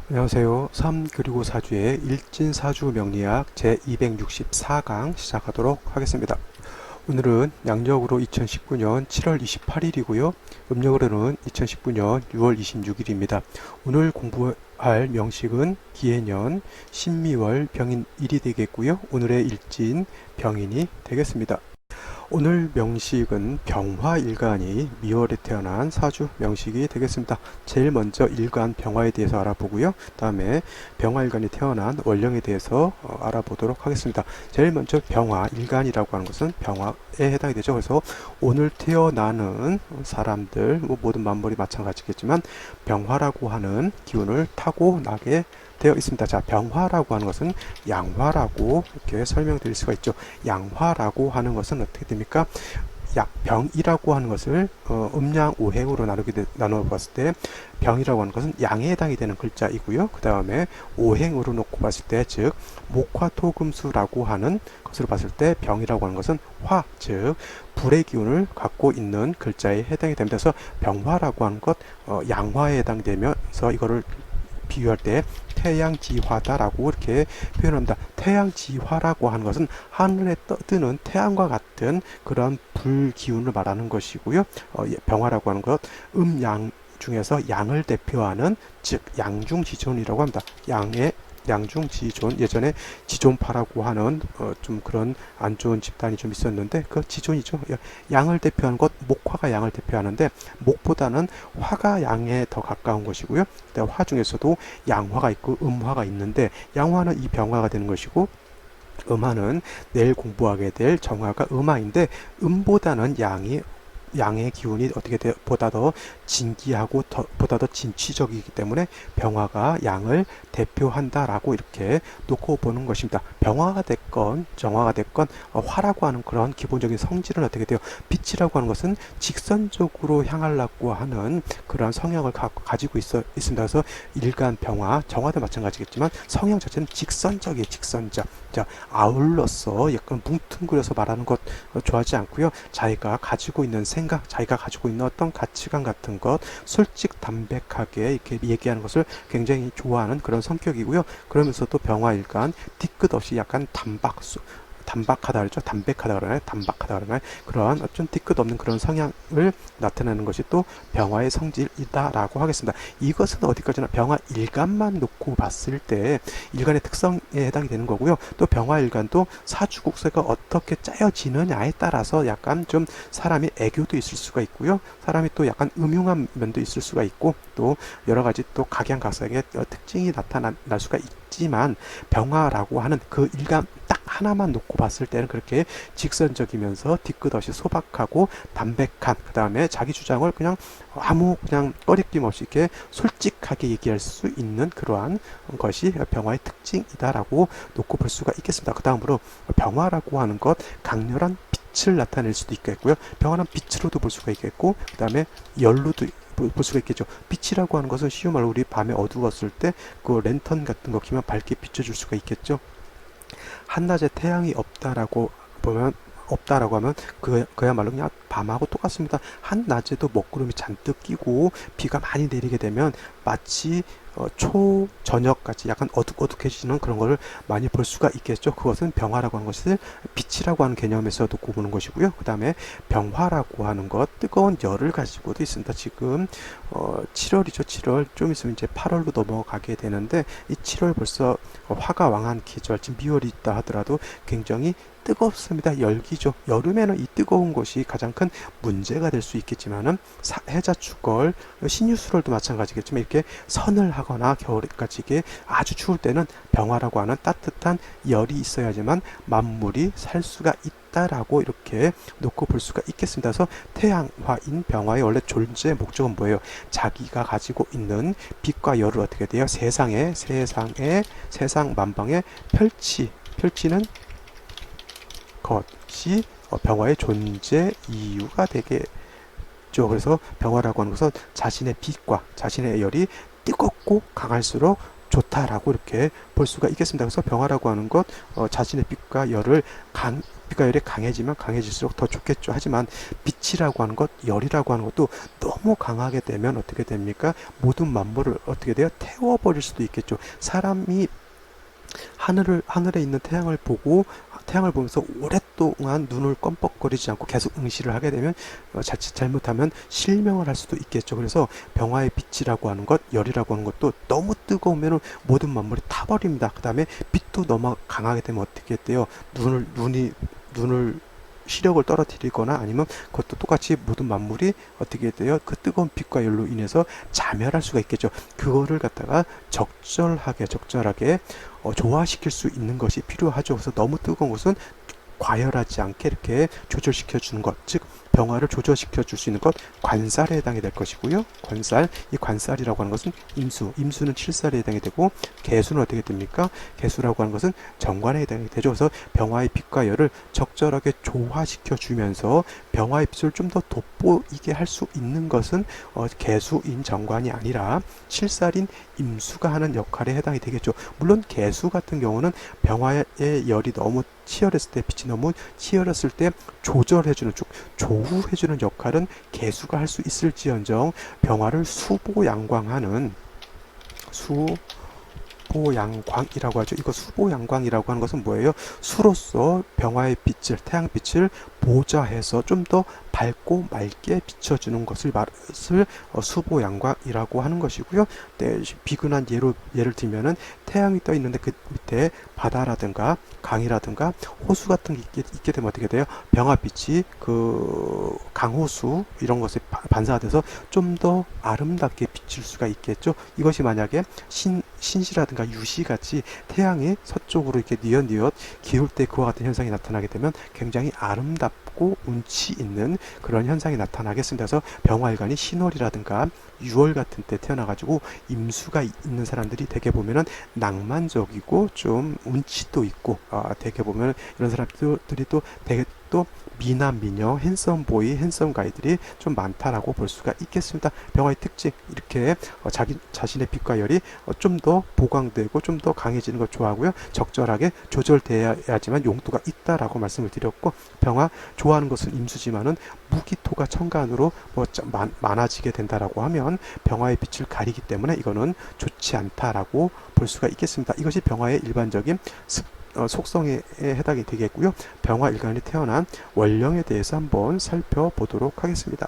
안녕하세요. 3 그리고 4주의 일진사주 명리학 제264강 시작하도록 하겠습니다. 오늘은 양력으로 2019년 7월 28일이고요. 음력으로는 2019년 6월 26일입니다. 오늘 공부할 명식은 기해년, 신미월, 병인일이 되겠고요. 오늘의 일진 병인이 되겠습니다. 오늘 명식은 병화일간이 미월에 태어난 사주 명식이 되겠습니다. 제일 먼저 일간 병화에 대해서 알아보고요. 다음에 병화일간이 태어난 월령에 대해서 알아보도록 하겠습니다. 제일 먼저 병화일간이라고 하는 것은 병화에 해당이 되죠. 그래서 오늘 태어나는 사람들, 모든 만물이 마찬가지겠지만 병화라고 하는 기운을 타고 나게 되어 있습니다. 자, 병화라고 하는 것은 양화라고 이렇게 설명드릴 수가 있죠. 양화라고 하는 것은 어떻게 됩니까? 병이라고 하는 것을 음양 오행으로 나누어 봤을 때 병이라고 하는 것은 양에 해당이 되는 글자이고요. 그 다음에 오행으로 놓고 봤을 때 즉 목화토금수라고 하는 것으로 봤을 때 병이라고 하는 것은 화, 즉 불의 기운을 갖고 있는 글자에 해당이 됩니다. 그래서 병화라고 하는 것 양화에 해당되면서 이거를 비교할 때 태양지화다라고 이렇게 표현합니다. 태양지화라고 하는 것은 하늘에 뜨는 태양과 같은 그런 불 기운을 말하는 것이고요. 병화라고 하는 것 음양 중에서 양을 대표하는 즉 양중지존이라고 합니다. 양중지존, 예전에 지존파라고 하는 좀 그런 안 좋은 집단이 좀 있었는데 그 지존이죠. 양을 대표하는 것, 목화가 양을 대표하는데 목보다는 화가 양에 더 가까운 것이고요. 화 중에서도 양화가 있고 음화가 있는데 양화는 이 병화가 되는 것이고 음화는 내일 공부하게 될 정화가 음화인데 음보다는 양의 기운이 어떻게 보다 더 진기하고 보다 더 진취적이기 때문에 병화가 양을 대표한다라고 이렇게 놓고 보는 것입니다. 병화가 됐건 정화가 됐건 화라고 하는 그런 기본적인 성질은 어떻게 돼요? 빛이라고 하는 것은 직선적으로 향하려고 하는 그러한 성향을 가지고 있습니다. 그래서 일간 병화, 정화도 마찬가지겠지만 성향 자체는 직선적이에요. 직선적. 자, 아울러서 약간 뭉뚱그려서 말하는 것 좋아하지 않고요. 자기가 가지고 있는 생각, 자기가 가지고 있는 어떤 가치관 같은 것, 솔직 담백하게 이렇게 얘기하는 것을 굉장히 좋아하는 그런 성격이고요. 그러면서도 병화일간 뒤끝 없이 약간 담박하다 그러죠. 담백하다 그러나요? 담박하다 그러나요? 그러한 좀 뒤끝 없는 그런 성향을 나타내는 것이 또 병화의 성질이다라고 하겠습니다. 이것은 어디까지나 병화 일간만 놓고 봤을 때 일간의 특성에 해당이 되는 거고요. 또 병화 일간도 사주국세가 어떻게 짜여지느냐에 따라서 약간 좀 사람이 애교도 있을 수가 있고요. 사람이 또 약간 음흉한 면도 있을 수가 있고 또 여러 가지 또 각양각색의 특징이 나타날 수가 있지만 병화라고 하는 그 일간 딱 하나만 놓고 봤을 때는 그렇게 직선적이면서 뒤끝 없이 소박하고 담백한 그 다음에 자기 주장을 그냥 꺼리낌 없이 이렇게 솔직하게 얘기할 수 있는 그러한 것이 병화의 특징이다라고 놓고 볼 수가 있겠습니다. 그 다음으로 병화라고 하는 것 강렬한 빛을 나타낼 수도 있겠고요. 병화는 빛으로도 볼 수가 있겠고 그 다음에 열로도 볼 수가 있겠죠. 빛이라고 하는 것은 쉬운 말로 우리 밤에 어두웠을 때 그 랜턴 같은 거 키면 밝게 비춰줄 수가 있겠죠. 한낮에 태양이 없다라고 하면 그야말로 그냥 밤하고 똑같습니다. 한낮에도 먹구름이 잔뜩 끼고 비가 많이 내리게 되면 마치 초저녁까지 약간 어둑어둑해지는 그런 거를 많이 볼 수가 있겠죠. 그것은 병화라고 하는 것을 빛이라고 하는 개념에서 놓고 보는 것이고요. 그 다음에 병화라고 하는 것 뜨거운 열을 가지고도 있습니다. 지금 7월이죠. 7월 좀 있으면 이제 8월로 넘어가게 되는데 이 7월 벌써 화가 왕한 계절 지금 미월이 있다 하더라도 굉장히 뜨겁습니다. 열기죠. 여름에는 이 뜨거운 것이 가장 큰 문제가 될 수 있겠지만은 해자축월, 신유술월도 마찬가지겠지만 이렇게 선을 하거나 겨울까지 이게 아주 추울 때는 병화라고 하는 따뜻한 열이 있어야지만 만물이 살 수가 있다라고 이렇게 놓고 볼 수가 있겠습니다. 그래서 태양화인 병화의 원래 존재 목적은 뭐예요? 자기가 가지고 있는 빛과 열을 어떻게 돼요? 세상 만방에 펼치는 것이 병화의 존재 이유가 되겠죠. 그래서 병화라고 하는 것은 자신의 빛과 자신의 열이 뜨겁고 강할수록 좋다라고 이렇게 볼 수가 있겠습니다. 그래서 병화라고 하는 것, 자신의 빛과 열을 빛과 열이 강해지면 강해질수록 더 좋겠죠. 하지만 빛이라고 하는 것, 열이라고 하는 것도 너무 강하게 되면 어떻게 됩니까? 모든 만물을 어떻게 돼요? 태워버릴 수도 있겠죠. 사람이 하늘에 있는 태양을 보면서 오랫동안 눈을 껌뻑거리지 않고 계속 응시를 하게 되면 자칫 잘못하면 실명을 할 수도 있겠죠. 그래서 병화의 빛이라고 하는 것, 열이라고 하는 것도 너무 뜨거우면 모든 만물이 타버립니다. 그 다음에 빛도 너무 강하게 되면 어떻게 돼요? 눈을 시력을 떨어뜨리거나 아니면 그것도 똑같이 모든 만물이 어떻게 돼요? 그 뜨거운 빛과 열로 인해서 자멸할 수가 있겠죠. 그거를 갖다가 적절하게 조화시킬 수 있는 것이 필요하죠. 그래서 너무 뜨거운 것은 과열하지 않게 이렇게 조절시켜 주는 것, 즉 병화를 조절시켜 줄 수 있는 것, 관살에 해당이 될 것이고요. 이 관살이라고 하는 것은 임수는 칠살에 해당이 되고, 개수는 어떻게 됩니까? 개수라고 하는 것은 정관에 해당이 되죠. 그래서 병화의 빛과 열을 적절하게 조화시켜 주면서 병화의 빛을 좀 더 돋보이게 할 수 있는 것은 개수인 정관이 아니라 칠살인 임수가 하는 역할에 해당이 되겠죠. 물론 개수 같은 경우는 병화의 열이 너무 치열했을 때, 빛이 너무 치열했을 때 조절해주는 조우해주는 역할은 개수가 할 수 있을지언정, 병화를 수보양광하는 수보양광이라고 하죠. 이거 수보양광이라고 하는 것은 뭐예요? 수로서 병화의 빛을, 태양빛을 보좌해서 좀 더 밝고 맑게 비춰주는 것을 수보양광이라고 하는 것이고요. 네, 비근한 예를 들면은 태양이 떠 있는데 그 밑에 바다라든가 강이라든가 호수 같은 게 있게 되면 어떻게 돼요? 병화빛이 그 강호수 이런 것에 반사가 돼서 좀 더 아름답게 비칠 수가 있겠죠. 이것이 만약에 신시라든가 유시같이 태양이 서쪽으로 이렇게 뉘엿뉘엿 기울 때 그와 같은 현상이 나타나게 되면 굉장히 아름답고 운치 있는 그런 현상이 나타나겠습니다. 그래서 병화일간이 신월이라든가 6월 같은 때 태어나가지고 임수가 있는 사람들이 대개 보면은 낭만적이고 좀 운치도 있고, 대개 보면 이런 사람들이 또 되게 또 미남, 미녀, 핸섬 보이, 핸섬 가이들이 좀 많다라고 볼 수가 있겠습니다. 병화의 특징, 이렇게 자신의 빛과 열이 좀 더 보강되고 좀 더 강해지는 걸 좋아하고요. 적절하게 조절돼야지만 용도가 있다라고 말씀을 드렸고, 병화 좋아하는 것은 임수지만은 무기토가 천간으로 많아지게 된다라고 하면 병화의 빛을 가리기 때문에 이거는 좋지 않다라고 볼 수가 있겠습니다. 이것이 병화의 일반적인 속성에 해당이 되겠고요. 병화일간이 태어난 원령에 대해서 한번 살펴보도록 하겠습니다.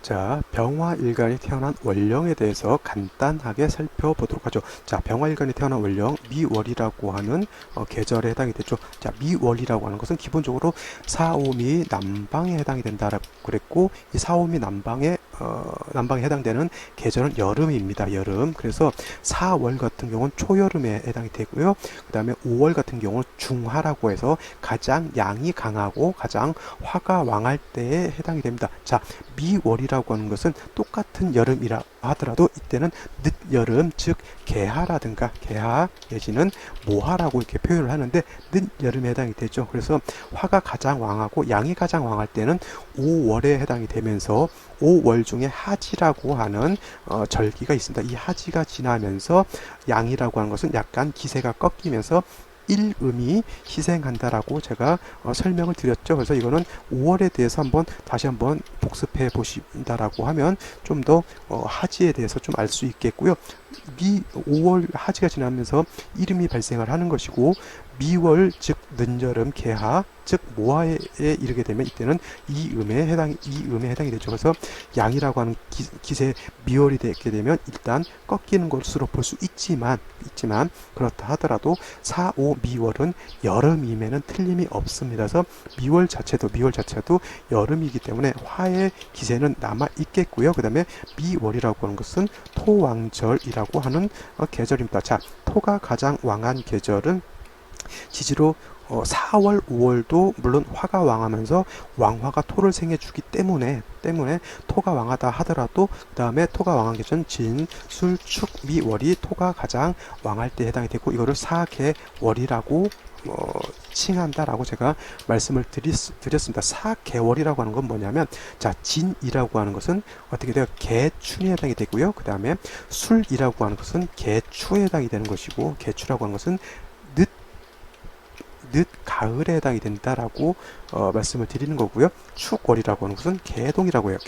자, 병화일간이 태어난 원령에 대해서 간단하게 살펴보도록 하죠. 자, 병화일간이 태어난 원령, 미월이라고 하는 계절에 해당이 되죠. 자, 미월이라고 하는 것은 기본적으로 사오미 남방에 해당이 된다라고 그랬고, 이 사오미 남방에 해당되는 계절은 여름입니다. 여름. 그래서 4월 같은 경우는 초여름에 해당이 되고요. 그 다음에 5월 같은 경우는 중하라고 해서 가장 양이 강하고 가장 화가 왕할 때에 해당이 됩니다. 자, 미월이라고 하는 것은 똑같은 여름이라 하더라도 이때는 늦여름, 즉 개하라든가 개하 내지는 모하라고 이렇게 표현을 하는데 늦여름에 해당이 되죠. 그래서 화가 가장 왕하고 양이 가장 왕할 때는 5월에 해당이 되면서 5월 중에 하지라고 하는 절기가 있습니다. 이 하지가 지나면서 양이라고 하는 것은 약간 기세가 꺾이면서 일음이 희생한다라고 제가 설명을 드렸죠. 그래서 이거는 5월에 대해서 다시 한번 복습해 보신다라고 하면 좀 더 하지에 대해서 좀 알 수 있겠고요. 5월 하지가 지나면서 이름이 발생을 하는 것이고, 미월 즉 늦여름 개하 즉 모하에 이르게 되면 이때는 이음에 해당이 되죠. 그래서 양이라고 하는 기세 미월이 되게 되면 일단 꺾이는 것으로 볼 수 있지만 그렇다 하더라도 4, 5 미월은 여름임에는 틀림이 없습니다. 그래서 미월 자체도 여름이기 때문에 화의 기세는 남아 있겠고요. 그 다음에 미월이라고 하는 것은 토왕절이라고 하는 계절입니다. 자, 토가 가장 왕한 계절은 지지로 4월, 5월도 물론 화가 왕하면서 왕화가 토를 생해주기 때문에 토가 왕하다 하더라도 그 다음에 토가 왕한 계절은 진, 술, 축, 미, 월이 토가 가장 왕할 때 해당이 되고, 이거를 사계월이라고 칭한다라고 제가 말씀을 드렸습니다. 4개월이라고 하는 건 뭐냐면, 자, 진이라고 하는 것은 어떻게 돼요? 개춘에 해당이 되고요. 그 다음에 술이라고 하는 것은 개추에 해당이 되는 것이고, 개추라고 하는 것은 늦 가을에 해당이 된다라고 말씀을 드리는 거고요. 축월이라고 하는 것은 개동이라고 해요.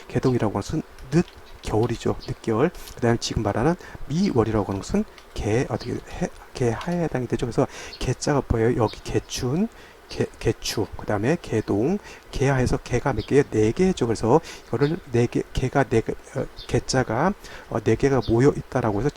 개동이라고 하는 것은 늦 겨울이죠. 늦겨울. 그 다음에 지금 말하는 미월이라고 하는 것은 개하에 해당이 되죠. 그래서 개자가 보여요. 여기 개춘, 개추, 그 다음에 개동, 개하에서 개가 몇 개예요? 네 개죠. 그래서 이거를 네 개, 개가 네 개, 개자가 네 개가 모여 있다라고 해서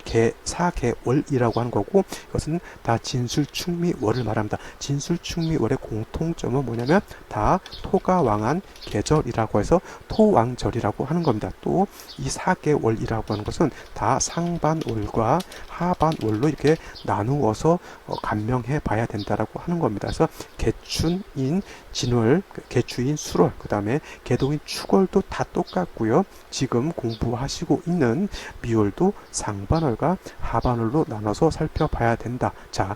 사개월이라고 하는 거고, 이것은 다 진술충미월을 말합니다. 진술충미월의 공통점은 뭐냐면 다 토가 왕한 계절이라고 해서 토왕절이라고 하는 겁니다. 또 이 사개월이라고 하는 것은 다 상반월과 하반월로 이렇게 나누어서 간명해 봐야 된다라고 하는 겁니다. 그래서 개춘인 진월, 개추인 술월, 그 다음에 개동인 축월도 다 똑같고요. 지금 공부하시고 있는 미월도 상반월과 하반월로 나눠서 살펴봐야 된다. 자,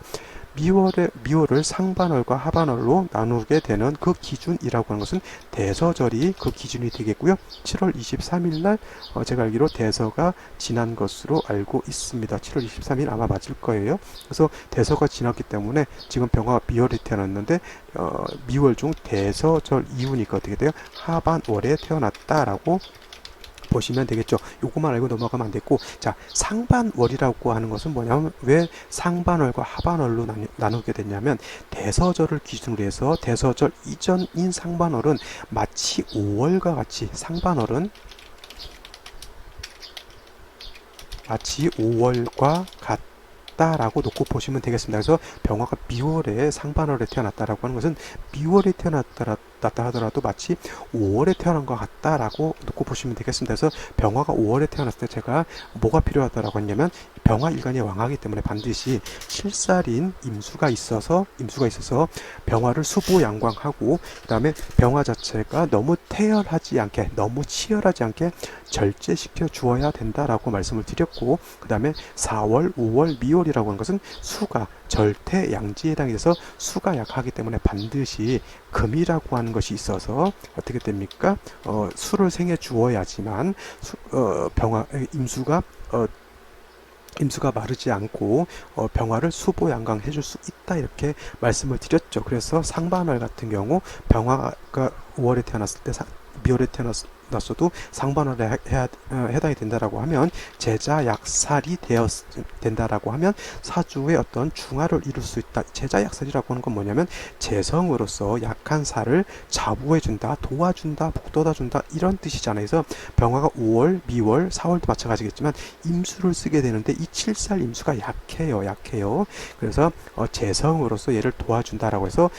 미월을 상반월과 하반월로 나누게 되는 그 기준이라고 하는 것은 대서절이 그 기준이 되겠고요. 7월 23일 날 제가 알기로 대서가 지난 것으로 알고 있습니다. 7월 23일 아마 맞을 거예요. 그래서 대서가 지났기 때문에 지금 병화가 미월에 태어났는데 미월 중 대서절 이후니까 어떻게 돼요? 하반월에 태어났다라고 보시면 되겠죠. 요것만 알고 넘어가면 안 됐고, 자, 상반월이라고 하는 것은 뭐냐면, 왜 상반월과 하반월로 나누게 됐냐면, 대서절을 기준으로 해서 대서절 이전인 상반월은 마치 5월과 같이, 상반월은 마치 5월과 같다라고 놓고 보시면 되겠습니다. 그래서 병화가 미월에 상반월에 태어났다라고 하는 것은 미월에 태어났다 하더라도 마치 5월에 태어난 것 같다라고 놓고 보시면 되겠습니다. 그래서 병화가 5월에 태어났을 때 제가 뭐가 필요하다라고 했냐면, 병화 일간이 왕하기 때문에 반드시 7살인 임수가 있어서 병화를 수보양광하고, 그 다음에 병화 자체가 너무 태열하지 않게, 너무 치열하지 않게 절제시켜 주어야 된다라고 말씀을 드렸고, 그 다음에 4월, 5월, 미월이라고 하는 것은 수가 절태양지에 해당이 돼서 수가 약하기 때문에 반드시 금이라고 하는 것이 있어서 어떻게 됩니까? 수를 생해 주어야지만 임수가 마르지 않고 병화를 수보양강 해줄 수 있다, 이렇게 말씀을 드렸죠. 그래서 상반월 같은 경우 병화가 5월에 태어났을 때 미월에 태어났어도 상반월에 해당이 된다라고 하면, 제자약살이 된다라고 하면 사주의 어떤 중화를 이룰 수 있다. 제자약살이라고 하는 건 뭐냐면, 재성으로서 약한 살을 자부해준다, 도와준다, 북돋아준다, 이런 뜻이잖아요. 그래서 병화가 5월, 미월, 4월도 마찬가지겠지만 임수를 쓰게 되는데 이 7살 임수가 약해요. 그래서 재성으로서 얘를 도와준다라고 해서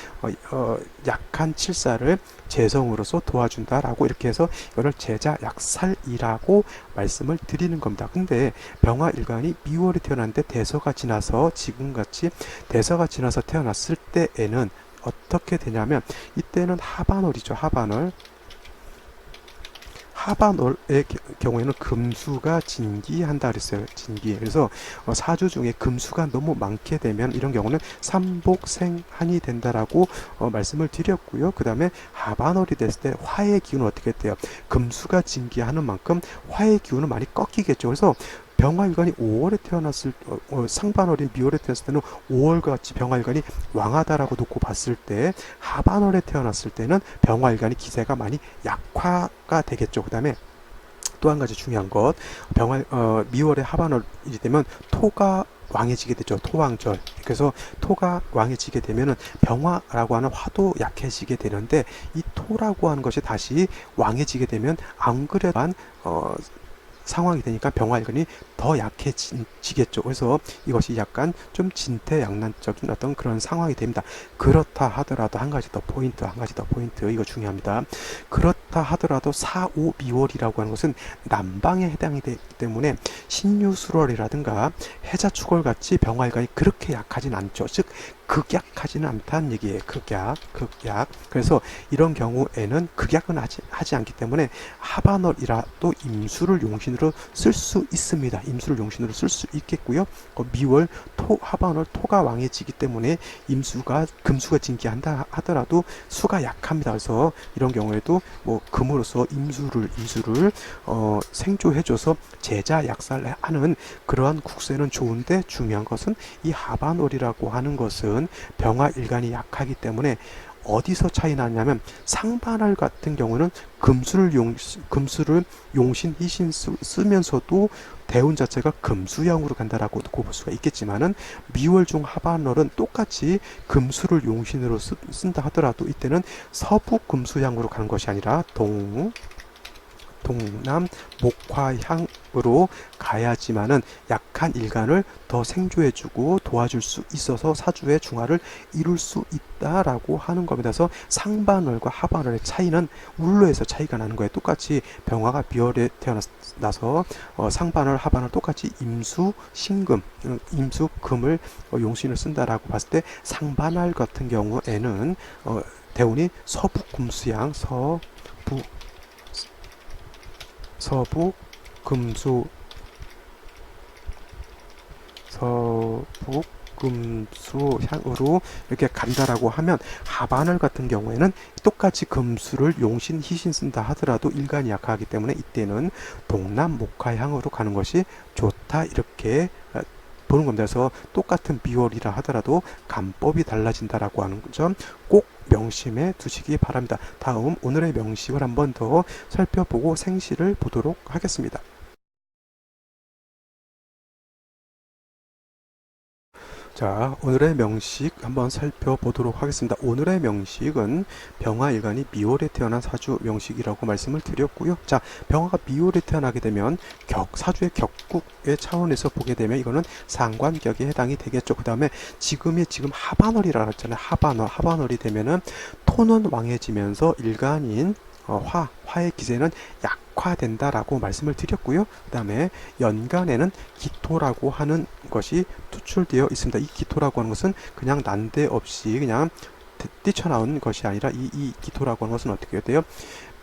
약한 7살을 재성으로서 도와준다라고 이렇게 해서 이거를 제자약살이라고 말씀을 드리는 겁니다. 근데 병화 일간이 미월에 태어났는데 대서가 지나서, 지금같이 대서가 지나서 태어났을 때에는 어떻게 되냐면, 이때는 하반월이죠. 하반월의 경우에는 금수가 진기한다 그랬어요. 진기. 그래서 사주 중에 금수가 너무 많게 되면 이런 경우는 삼복생한이 된다라고 말씀을 드렸고요. 그 다음에 하반월이 됐을 때 화의 기운은 어떻게 돼요? 금수가 진기하는 만큼 화의 기운은 많이 꺾이겠죠. 그래서 병화일간이 5월에 태어났을 상반월이 미월에 태어났을 때는 5월과 같이 병화일간이 왕하다라고 놓고 봤을 때, 하반월에 태어났을 때는 병화일간이 기세가 많이 약화가 되겠죠. 그 다음에 또 한 가지 중요한 것, 미월에 하반월이 되면 토가 왕해지게 되죠. 토왕절. 그래서 토가 왕해지게 되면은 병화라고 하는 화도 약해지게 되는데, 이 토라고 하는 것이 다시 왕해지게 되면 안 그래도 상황이 되니까 병화일간이 더 약해지겠죠. 그래서 이것이 약간 좀 진퇴양난적인 어떤 그런 상황이 됩니다. 그렇다 하더라도 한 가지 더 포인트, 이거 중요합니다. 그렇다 하더라도 4, 5, 미월이라고 하는 것은 남방에 해당이 되기 때문에 신유술월이라든가 해자축월 같이 병화일간이 그렇게 약하진 않죠. 즉 극약하지는 않다는 얘기예요. 극약. 그래서 이런 경우에는 극약은 하지 않기 때문에 하반월이라도 임수를 용신으로 용신으로 쓸 수 있습니다. 임수를 용신으로 쓸 수 있겠고요. 미월 하반월 토가 왕해지기 때문에 금수가 진기한다 하더라도 수가 약합니다. 그래서 이런 경우에도 뭐 금으로서 임수를 생조해줘서 제자 약살하는 그러한 국세는 좋은데, 중요한 것은 이 하반월이라고 하는 것은 병화일간이 약하기 때문에 어디서 차이 나냐면, 상반월 같은 경우는 금수를 용신, 희신 쓰면서도 대운 자체가 금수형으로 간다라고 볼 수가 있겠지만은, 미월 중 하반월은 똑같이 금수를 용신으로 쓴다 하더라도 이때는 서부 금수향으로 가는 것이 아니라 동남 목화향으로 가야지만은 약한 일간을 더 생조해주고 도와줄 수 있어서 사주의 중화를 이룰 수 있다라고 하는 겁니다. 그래서 상반월과 하반월의 차이는 울로에서 차이가 나는 거예요. 똑같이 병화가 비월에 태어나서 상반월, 하반월 똑같이 임수, 신금, 임수, 금을 용신을 쓴다라고 봤을 때, 상반월 같은 경우에는 대운이 서부 금수양, 서부 금수향으로 이렇게 간다라고 하면, 하반월 같은 경우에는 똑같이 금수를 용신, 희신 쓴다 하더라도 일간이 약하기 때문에 이때는 동남 목화향으로 가는 것이 좋다, 이렇게 보는 겁니다. 그래서 똑같은 비월이라 하더라도 간법이 달라진다라고 하는 점 꼭 명심해 두시기 바랍니다. 다음 오늘의 명식을 한 번 더 살펴보고 생시를 보도록 하겠습니다. 자, 오늘의 명식 한번 살펴보도록 하겠습니다. 오늘의 명식은 병화일간이 미월에 태어난 사주 명식이라고 말씀을 드렸고요. 자, 병화가 미월에 태어나게 되면 사주의 격국의 차원에서 보게 되면 이거는 상관격에 해당이 되겠죠. 그 다음에 지금 하반월이라고 했잖아요. 하반월이 되면은 토는 왕해지면서 일간인 화의 기세는 약화된다라고 말씀을 드렸고요. 그 다음에 연간에는 기토라고 하는 것이 투출되어 있습니다. 이 기토라고 하는 것은 그냥 난데없이 그냥 뛰쳐나온 것이 아니라 이 기토라고 하는 것은 어떻게 돼요?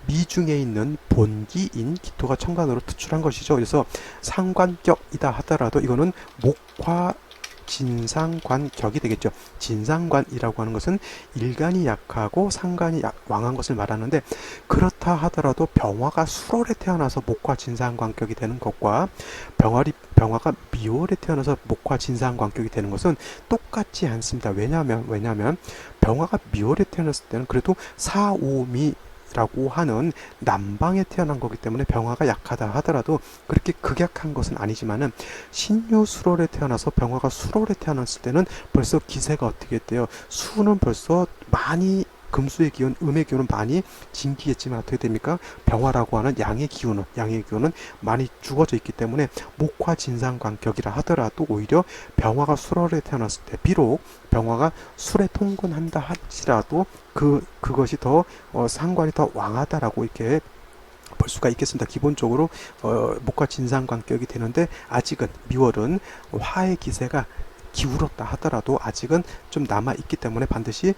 미중에 있는 본기인 기토가 천간으로 투출한 것이죠. 그래서 상관격이다 하더라도 이거는 목화 진상관격이 되겠죠. 진상관이라고 하는 것은 일간이 약하고 상관이 왕한 것을 말하는데, 그렇다 하더라도 병화가 수월에 태어나서 목화 진상관격이 되는 것과 병화가 미월에 태어나서 목화 진상관격이 되는 것은 똑같지 않습니다. 왜냐하면 병화가 미월에 태어났을 때는 그래도 사오미 라고 하는 남방에 태어난 거기 때문에 병화가 약하다 하더라도 그렇게 극약한 것은 아니지만은, 신유수월에 태어나서 병화가 수월에 태어났을 때는 벌써 기세가 어떻게 돼요? 수는 벌써 많이, 금수의 기운, 음의 기운은 많이 진기했지만 어떻게 됩니까? 병화라고 하는 양의 기운은 많이 죽어져 있기 때문에 목화 진상관격이라 하더라도 오히려 병화가 수월에 태어났을 때, 비록 병화가 술에 통근한다 할지라도 그것이 더 상관이 더 왕하다라고 이렇게 볼 수가 있겠습니다. 기본적으로 목화 진상관격이 되는데, 아직은 미월은 화의 기세가 기울었다 하더라도 아직은 좀 남아있기 때문에 반드시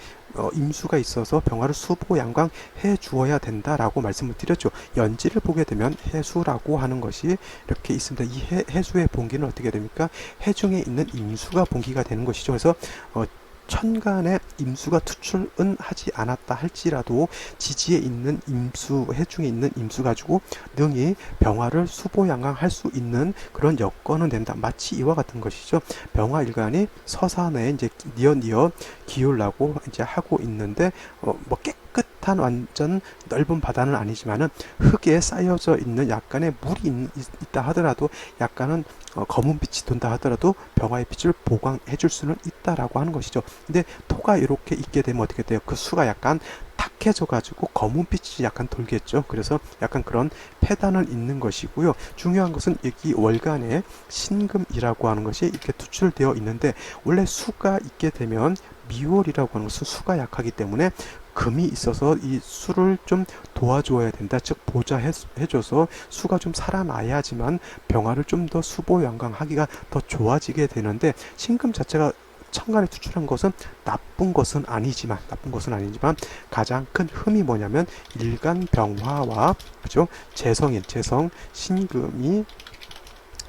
임수가 있어서 병화를 수보양강 해주어야 된다라고 말씀을 드렸죠. 연지를 보게 되면 해수라고 하는 것이 이렇게 있습니다. 이 해수의 본기는 어떻게 됩니까? 해중에 있는 임수가 본기가 되는 것이죠. 그래서 천간에 임수가 투출은 하지 않았다 할지라도 지지에 있는 임수, 해중에 있는 임수 가지고 능히 병화를 수보양강할 수 있는 그런 여건은 된다. 마치 이와 같은 것이죠. 병화일간이 서산에 이제 니어 기울라고 이제 하고 있는데, 뭐 깨끗한 완전 넓은 바다는 아니지만은 흙에 쌓여져 있는 약간의 물이 있다 하더라도, 약간은 검은 빛이 돈다 하더라도 병화의 빛을 보강해 줄 수는 있다라고 하는 것이죠. 근데 토가 이렇게 있게 되면 어떻게 돼요? 그 수가 약간 탁해져 가지고 검은 빛이 약간 돌겠죠. 그래서 약간 그런 폐단은 있는 것이고요. 중요한 것은 여기 월간에 신금이라고 하는 것이 이렇게 투출되어 있는데, 원래 수가 있게 되면 미월이라고 하는 것은 수가 약하기 때문에 금이 있어서 이 수를 좀 도와줘야 된다. 즉 보좌해줘서 수가 좀 살아나야지만 병화를 좀 더 수보양강하기가 더 좋아지게 되는데, 신금 자체가 천간에 투출한 것은 나쁜 것은 아니지만 가장 큰 흠이 뭐냐면 일간병화와 그죠? 재성 신금이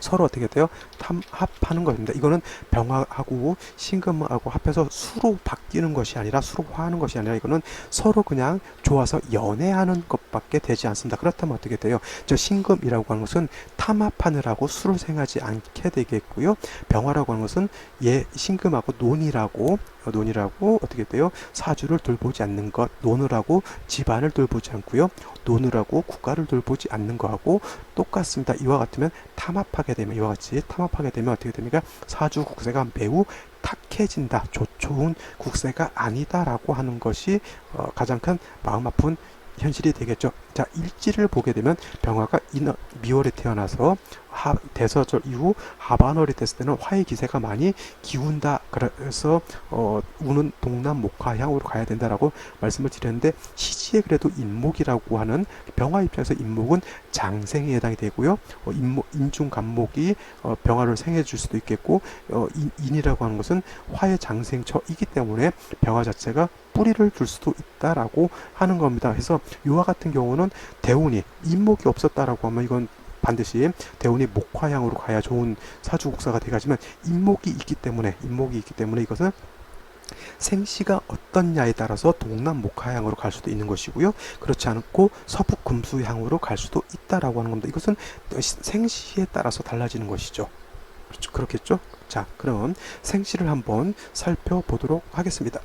서로 어떻게 돼요? 합하는 것입니다. 이거는 병화하고 신금하고 합해서 수로 바뀌는 것이 아니라 수로 화하는 것이 아니라 이거는 서로 그냥 좋아서 연애하는 것밖에 되지 않습니다. 그렇다면 어떻게 돼요? 저 신금이라고 하는 것은 탐합하느라고 수를 생하지 않게 되겠고요. 병화라고 하는 것은 신금하고 논이라고 어떻게 돼요? 사주를 돌보지 않는 것, 노느라고 집안을 돌보지 않고요. 노느라고 국가를 돌보지 않는 거하고 똑같습니다. 이와 같으면 이와 같이 탐합하게 되면 어떻게 됩니까? 사주 국세가 매우 탁해진다. 좋은 국세가 아니다라고 하는 것이 가장 큰 마음 아픈 현실이 되겠죠. 자, 일지를 보게 되면 병화가 미월에 태어나서 대서절 이후 하반월이 됐을 때는 화의 기세가 많이 기운다. 그래서 우는 동남목화향으로 가야 된다라고 말씀을 드렸는데 시지에 그래도 인목이라고 하는 병화 입장에서 인목은 장생에 해당이 되고요. 인중간목이 병화를 생해 줄 수도 있겠고 인이라고 하는 것은 화의 장생처이기 때문에 병화 자체가 뿌리를 줄 수도 있다라고 하는 겁니다. 그래서 이와 같은 경우는 대운이 인목이 없었다라고 하면 이건 반드시 대운이 목화향으로 가야 좋은 사주국사가 되가지만 인목이 있기 때문에 이것은 생시가 어떻냐에 따라서 동남목화향으로 갈 수도 있는 것이고요. 그렇지 않고 서북금수향으로 갈 수도 있다라고 하는 겁니다. 이것은 생시에 따라서 달라지는 것이죠. 그렇겠죠? 자, 그럼 생시를 한번 살펴보도록 하겠습니다.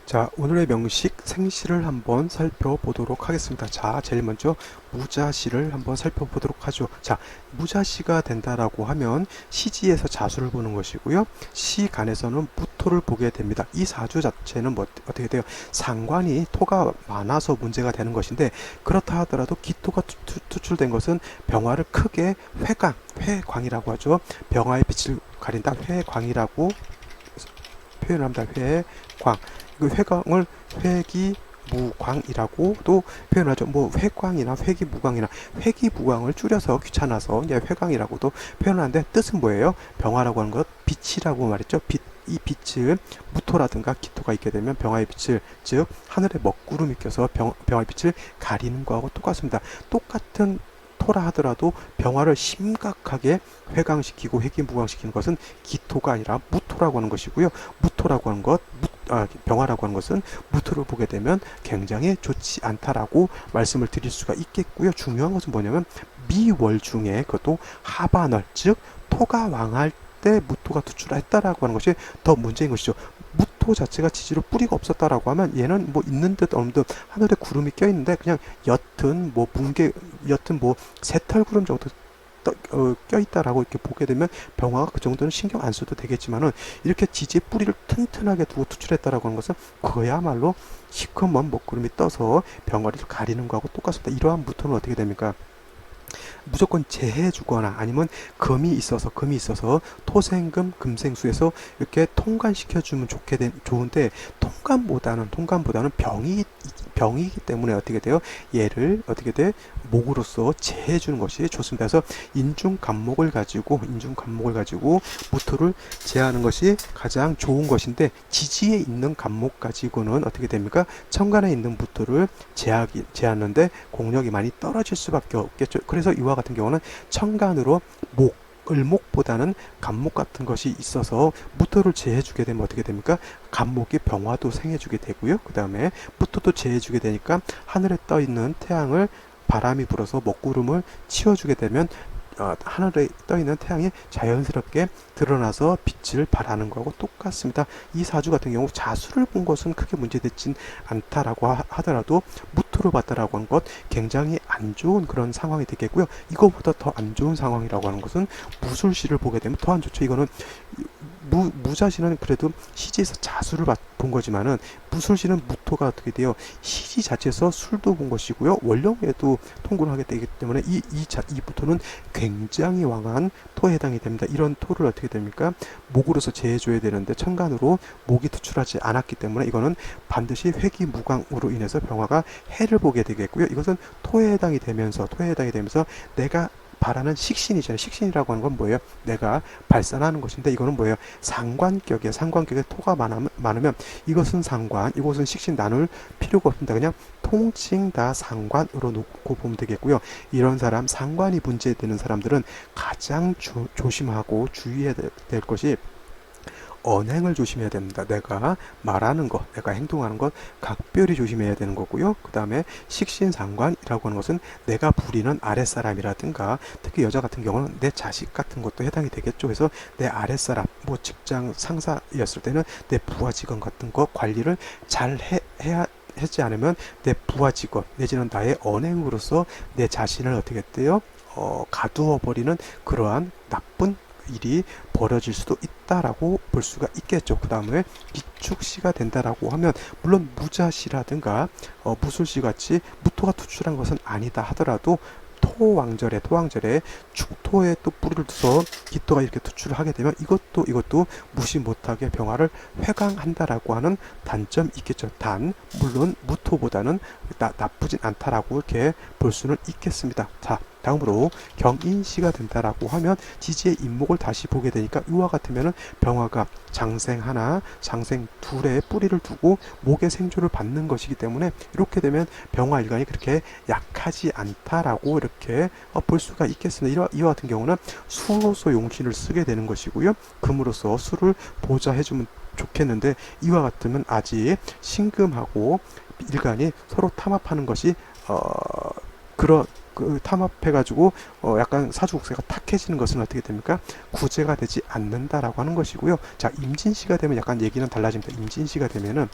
자, 오늘의 명식 생시를 한번 살펴보도록 하겠습니다. 자, 제일 먼저 무자시를 한번 살펴보도록 하죠. 자, 무자시가 된다라고 하면 시지에서 자수를 보는 것이고요. 시간에서는 무토를 보게 됩니다. 이 사주 자체는 어떻게 돼요? 상관이 토가 많아서 문제가 되는 것인데 그렇다 하더라도 기토가 투출된 것은 병화를 크게 회광이라고 하죠. 병화의 빛을 가린다. 회광이라고 표현합니다. 회광. 그 회광을 회기무광이라고도 표현하죠. 뭐 회광이나 회기무광이나 회기무광을 줄여서 귀찮아서 이제 회광이라고도 표현하는데 뜻은 뭐예요? 병화라고 하는 것 빛이라고 말했죠. 이 빛을 무토라든가 기토가 있게 되면 병화의 빛을 즉 하늘에 먹구름이 껴서 병화의 빛을 가리는 거하고 똑같습니다. 똑같은 토라 하더라도 병화를 심각하게 회광시키고 회기무광시키는 것은 기토가 아니라 무토라고 하는 것이고요. 병화라고 하는 것은 무토를 보게 되면 굉장히 좋지 않다라고 말씀을 드릴 수가 있겠고요. 중요한 것은 뭐냐면 미월 중에 그것도 하반월 즉 토가 왕할 때 무토가 투출했다라고 하는 것이 더 문제인 것이죠. 무토 자체가 지지로 뿌리가 없었다라고 하면 얘는 뭐 있는 듯 없는 듯 하늘에 구름이 껴 있는데 그냥 옅은 새털구름 정도 껴있다라고 이렇게 보게 되면 병화가 그 정도는 신경 안 써도 되겠지만은 이렇게 지지의 뿌리를 튼튼하게 두고 투출했다라고 하는 것은 그야말로 시커먼 먹구름이 떠서 병화를 가리는 거하고 똑같습니다. 이러한 무토는 어떻게 됩니까? 무조건 재해주거나 아니면 금이 있어서 토생금 금생수에서 이렇게 통관시켜주면 좋은데 통관보다는 병이기 때문에 어떻게 돼요? 얘를 어떻게 돼? 목으로서 재해주는 것이 좋습니다. 그래서 인중간목을 가지고 무토를 제하는 것이 가장 좋은 것인데 지지에 있는 간목 가지고는 어떻게 됩니까? 천간에 있는 무토를 제하는데 공력이 많이 떨어질 수밖에 없겠죠. 그래서 이와 같은 경우는 천간으로 을목보다는 간목 같은 것이 있어서 무토를 제해주게 되면 어떻게 됩니까? 간목이 병화도 생해주게 되고요. 그 다음에 무토도 제해주게 되니까 하늘에 떠 있는 태양을 바람이 불어서 먹구름을 치워주게 되면 하늘에 떠 있는 태양이 자연스럽게 드러나서 빛을 발하는 거하고 똑같습니다. 이 사주 같은 경우 자수를 본 것은 크게 문제되진 않다라고 하더라도 무토를 봤다라고 하는 것 굉장히 안 좋은 그런 상황이 되겠고요. 이거보다 더 안 좋은 상황이라고 하는 것은 무술시를 보게 되면 더 안 좋죠. 이거는 무자시는 그래도 시지에서 자수를 본 거지만은 무술시는 무토가 어떻게 돼요? 시지 자체에서 술도 본 것이고요. 원령에도 통구를 하게 되기 때문에 이 무토는 굉장히 왕한 토에 해당이 됩니다. 이런 토를 어떻게 됩니까? 목으로서 제해줘야 되는데 천간으로 목이 투출하지 않았기 때문에 이거는 반드시 회기무광으로 인해서 병화가 해를 보게 되겠고요. 이것은 토에 해당이 되면서 내가 바라는 식신이잖아요. 식신이라고 하는 건 뭐예요? 내가 발산하는 것인데 이거는 뭐예요? 상관격이에요. 상관격에 토가 많으면 이것은 상관, 이것은 식신 나눌 필요가 없습니다. 그냥 통칭 다 상관으로 놓고 보면 되겠고요. 이런 사람, 상관이 문제되는 사람들은 가장 조심하고 주의해야 될 것이 언행을 조심해야 됩니다. 내가 말하는 것, 내가 행동하는 것 각별히 조심해야 되는 거고요. 그 다음에 식신상관이라고 하는 것은 내가 부리는 아랫사람이라든가 특히 여자 같은 경우는 내 자식 같은 것도 해당이 되겠죠. 그래서 내 아랫사람, 뭐 직장 상사였을 때는 내 부하 직원 같은 거 관리를 잘 해야 하지 않으면 내 부하 직원 내지는 나의 언행으로서 내 자신을 어떻게 했대요? 가두어 버리는 그러한 나쁜 일이 벌어질 수도 있다라고 볼 수가 있겠죠. 그 다음에 비축시가 된다라고 하면 물론 무자시라든가 무술시 같이 무토가 투출한 것은 아니다 하더라도 토왕절에 축토에 또 뿌리를 둬서 기토가 이렇게 투출을 하게 되면 이것도 무시 못하게 병화를 회강한다라고 하는 단점이 있겠죠. 단 물론 무토보다는 나쁘진 않다라고 이렇게 볼 수는 있겠습니다. 자, 다음으로 경인시가 된다라고 하면 지지의 인목을 다시 보게 되니까 이와 같으면은 병화가 장생 하나, 장생 둘에 뿌리를 두고 목의 생조를 받는 것이기 때문에 이렇게 되면 병화 일간이 그렇게 약하지 않다라고 이렇게 볼 수가 있겠습니다. 이와 같은 경우는 수로서 용신을 쓰게 되는 것이고요. 금으로서 수를 보좌해주면 좋겠는데 이와 같으면 아직 신금하고 일간이 서로 탐합하는 것이 탐합해가지고 약간 사주국세가 탁해지는 것은 어떻게 됩니까? 구제가 되지 않는다라고 하는 것이고요. 자, 임진시가 되면 약간 얘기는 달라집니다. 임진시가 되면은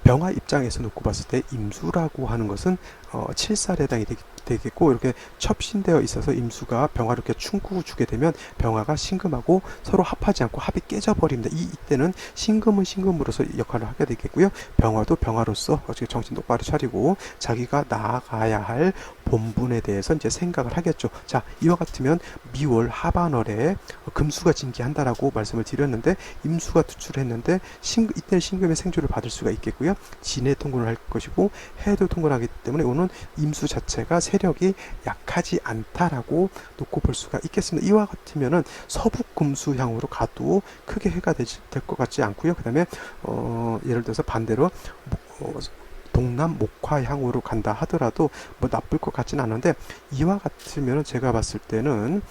병화 입장에서 놓고 봤을 때 임수라고 하는 것은 7살에 해당이 되겠고 이렇게 첩신되어 있어서 임수가 병화를 이렇게 충구 주게 되면 병화가 신금하고 서로 합하지 않고 합이 깨져버립니다. 이때는 신금은 신금으로서 역할을 하게 되겠고요. 병화도 병화로서 어떻게 정신 똑바로 차리고 자기가 나아가야 할 본분에 대해서 이제 생각을 하겠죠. 자, 이와 같으면 미월 하반월에 금수가 진기한다라고 말씀을 드렸는데 임수가 투출했는데 이때는 신금의 생조를 받을 수가 있겠고요. 진해 통근을 할 것이고 해도 통근하기 때문에 오는 임수 자체가 세력이 약하지 않다라고 놓고 볼 수가 있겠습니다. 이와 같으면은 서북 금수향으로 가도 크게 해가 될 것 같지 않고요. 그 다음에 예를 들어서 반대로 동남 목화향으로 간다 하더라도 뭐 나쁠 것 같지는 않은데 이와 같으면 제가 봤을 때는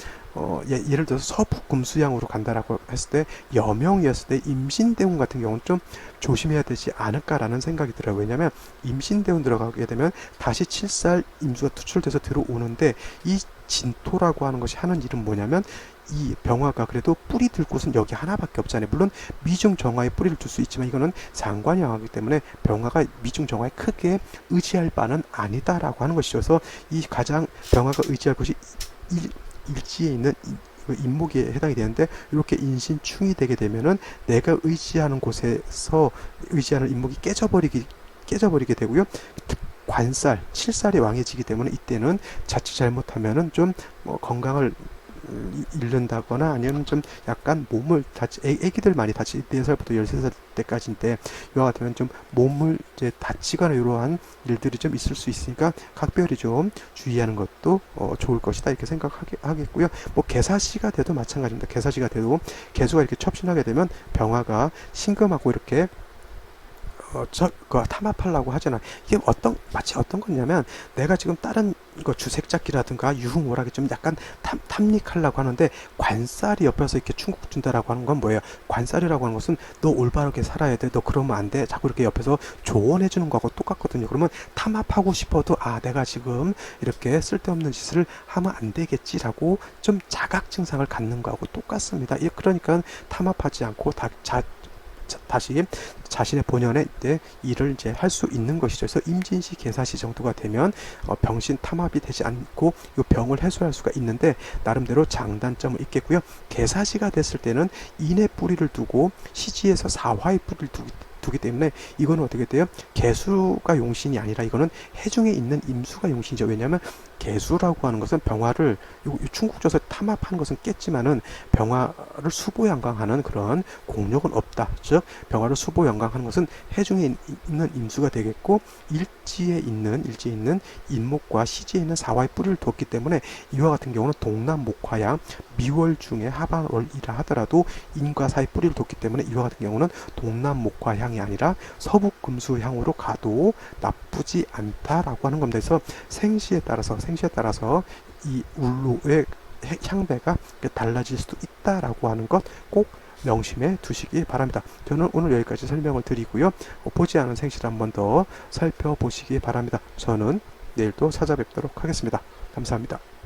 예를 들어서 서북 금수향으로 간다라고 했을 때 여명이었을 때 임신대운 같은 경우는 좀 조심해야 되지 않을까라는 생각이 들어요. 왜냐하면 임신대운 들어가게 되면 다시 7살 임수가 투출돼서 들어오는데 이 진토라고 하는 것이 하는 일은 뭐냐면 이 병화가 그래도 뿌리 들 곳은 여기 하나밖에 없잖아요. 물론 미중 정화에 뿌리를 둘 수 있지만 이거는 상관형이기 때문에 병화가 미중 정화에 크게 의지할 바는 아니다라고 하는 것이죠. 그래서 이 가장 병화가 의지할 곳이 일지에 있는 인목에 해당이 되는데 이렇게 인신충이 되게 되면은 내가 의지하는 곳에서 의지하는 인목이 깨져버리게 되고요. 관살, 7살이 왕해지기 때문에 이때는 자칫 잘못하면은 좀 건강을 잃는다거나 아니면 좀 약간 몸을 애기들 많이 다치 4살부터 13살 때까지인데 이와 같으면 좀 몸을 이제 다치거나 이러한 일들이 좀 있을 수 있으니까 각별히 좀 주의하는 것도 좋을 것이다 이렇게 생각하겠고요. 뭐 개사시가 돼도 마찬가지입니다. 개사시가 돼도 개수가 이렇게 첩신하게 되면 병화가 신금하고 이렇게 탐합하려고 하잖아. 이게 마치 어떤 거냐면, 내가 지금 다른 주색잡기라든가 유흥오락에 좀 약간 탐닉하려고 하는데, 관살이 옆에서 이렇게 충국 준다라고 하는 건 뭐예요? 관살이라고 하는 것은 너 올바르게 살아야 돼. 너 그러면 안 돼. 자꾸 이렇게 옆에서 조언해주는 거하고 똑같거든요. 그러면 탐합하고 싶어도, 내가 지금 이렇게 쓸데없는 짓을 하면 안 되겠지라고 좀 자각 증상을 갖는 거하고 똑같습니다. 그러니까 탐합하지 않고 다시 자신의 본연의 일을 이제 할 수 있는 것이죠. 그래서 임진시, 개사시 정도가 되면 병신 탐합이 되지 않고 이 병을 해소할 수가 있는데 나름대로 장단점은 있겠고요. 개사시가 됐을 때는 인의 뿌리를 두고 시지에서 사화의 뿌리를 두기 때문에 이거는 어떻게 돼요? 개수가 용신이 아니라 이거는 해중에 있는 임수가 용신이죠. 왜냐하면 개수라고 하는 것은 병화를 충국조에서 탐합하는 것은 깼지만은 병화를 수보양강하는 그런 공력은 없다. 즉 병화를 수보양강하는 것은 해중에 있는 임수가 되겠고 일지에 있는 인목과 시지에 있는 사화의 뿌리를 뒀기 때문에 이와 같은 경우는 동남목화양 미월 중에 하반월이라 하더라도 인과 사의 뿌리를 뒀기 때문에 이와 같은 경우는 동남목화향이 아니라 서북금수향으로 가도 나쁘지 않다라고 하는 겁니다. 그래서 생시에 따라서 이 울로의 향배가 달라질 수도 있다라고 하는 것 꼭 명심해 두시기 바랍니다. 저는 오늘 여기까지 설명을 드리고요. 보지 않은 생시를 한번 더 살펴보시기 바랍니다. 저는 내일 또 찾아뵙도록 하겠습니다. 감사합니다.